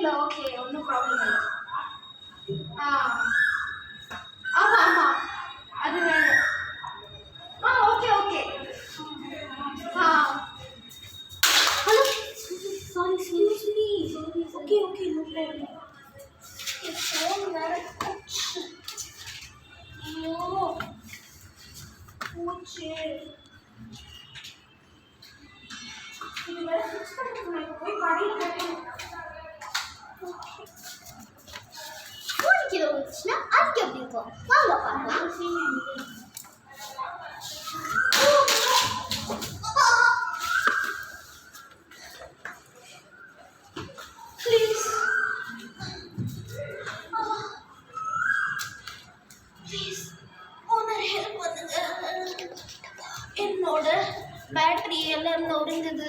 இல்லை ஓகே ஒன்றும் ப்ராப்ளம் இல்லை. ஆமாம் ஆமாம் அது வேணும். Okay okay. Hello sorry sorry okay okay no problem. Phone வேறு ஐயோ பூச்சி இது வேறு ஃபிக்ஸ் பண்ணிட்டு போய் கடையில் கட்டணும். ஃபோனுக்கு வந்துச்சுன்னா அதுக்கு எப்படி இருக்கும் வாங்க பார்க்கலாம். ப்ளீஸ் ப்ளீஸ் ஓனர் ஹெல்ப் பண்ணுங்க. என்னோட பேட்டரி எல்லாம் நொறுங்குது.